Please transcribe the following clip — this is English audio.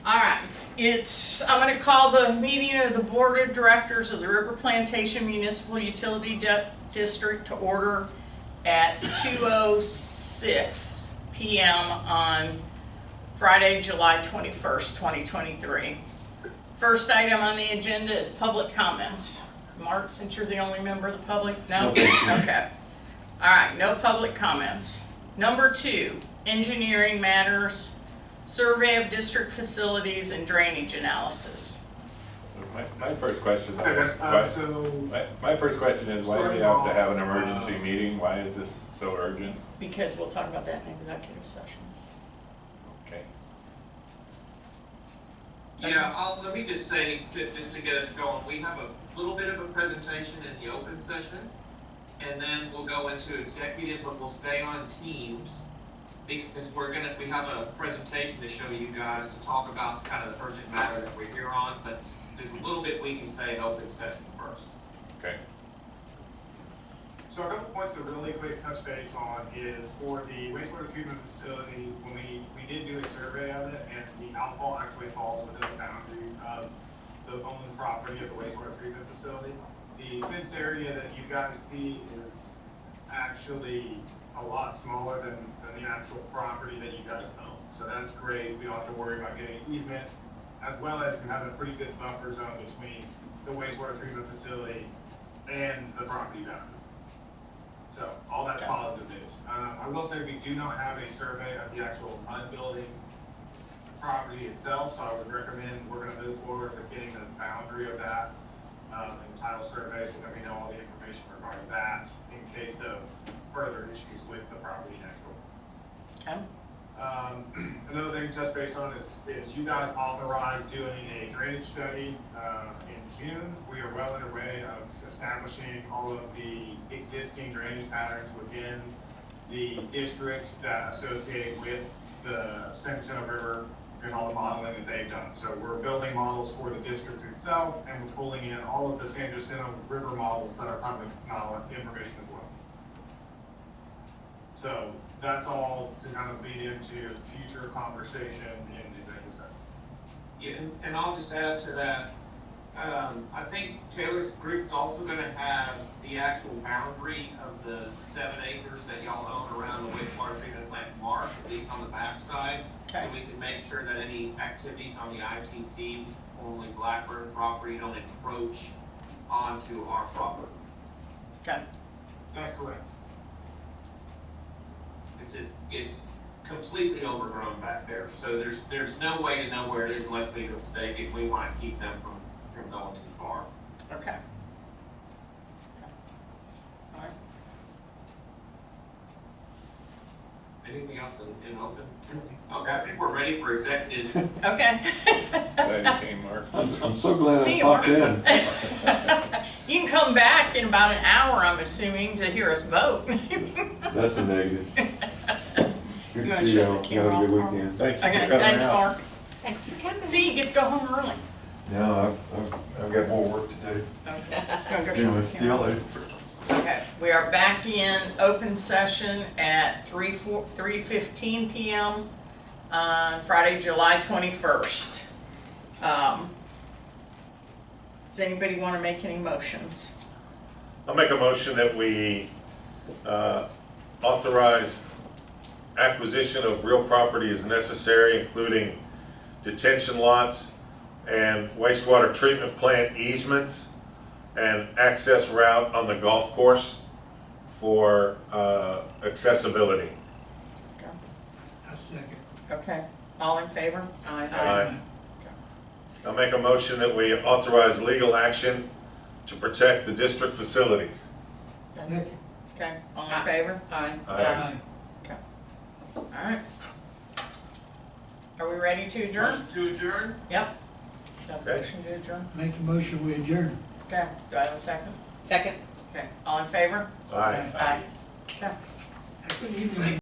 All right, I'm going to call the meeting of the Board of Directors of the River Plantation Municipal Utility District to order at 2:06 p.m. on Friday, July 21st, 2023. First item on the agenda is public comments. Mark, since you're the only member of the public? No? Okay. All right, no public comments. Number 2, engineering matters. Survey of district facilities and drainage analysis. My first question is, my first question is, why do we have to have an emergency meeting? Why is this so urgent? Because we'll talk about that in executive session. Okay. Yeah, let me just say, just to get us going, we have a little bit of a presentation in the open session, and then we'll go into executive, but we'll stay on Teams, because we have a presentation to show you guys to talk about kind of the urgent matter that we're here on, but there's a little bit we can say in open session first. Okay. So a couple points to really quick touch base on is for the wastewater treatment facility, when we did do a survey of it, and the outfall actually falls within the boundaries of the owned property of the wastewater treatment facility. The fenced area that you guys see is actually a lot smaller than the actual property that you guys own. So that's great. We don't have to worry about getting an easement, as well as we have a pretty good buffer zone between the wastewater treatment facility and the property boundary. So all that's positive news. I will say we do not have a survey of the actual MUD building property itself, so I would recommend we're going to move forward with getting the boundary of that and title survey, so that we know all the information regarding that in case of further issues with the property next door. Okay. Another thing to touch base on is you guys authorized doing a drainage study in June. We are well underway of establishing all of the existing drainage patterns within the district that associate with the San Jacinto River and all the modeling that they've done. So we're building models for the district itself, and we're pulling in all of the San Jacinto River models that are public knowledge information as well. So that's all to kind of lead into future conversation in executive session. Yeah, and I'll just add to that. I think Taylor's group is also going to have the actual boundary of the 7 acres that y'all own around the wastewater treatment plant marked, at least on the back side, Okay. so we can make sure that any activities on the ITC, formerly Blackburn property, don't encroach onto our property. Okay. That's correct. It's completely overgrown back there, so there's no way to know where it is unless we go stake it. We want to keep them from going too far. Okay. All right. Anything else in open? Okay, I think we're ready for executive. Okay. Glad you came, Mark. I'm so glad See I you, popped Mark. in. You can come back in about an hour, I'm assuming, to hear us vote. That's a negative. Good You to wanna see shut y'all. the camera Have a good off, weekend. Thank you for Okay, coming thanks, out. Mark. Thanks for coming. See, you get to go home early. No, I've got more work to do. Okay. Go shut Anyway, the see camera. y'all later. Okay, we are back in open session at 3:15 p.m. on Friday, July 21st. Does anybody want to make any motions? I'll make a motion that we authorize acquisition of real property as necessary, including detention lots and wastewater treatment plant easements and access route on the golf course for accessibility. Okay. A second. Okay, all in favor? Aye. I'll make a motion that we authorize legal action to protect the district facilities. Second. Okay, all in favor? Aye. Aye. Okay. All right. Are we ready to adjourn? Motion to adjourn? Yep. Okay. Motion to adjourn. Make a motion, we adjourn. Okay, do I have a second? Second. Okay, all in favor? Aye. Aye. Okay. I couldn't even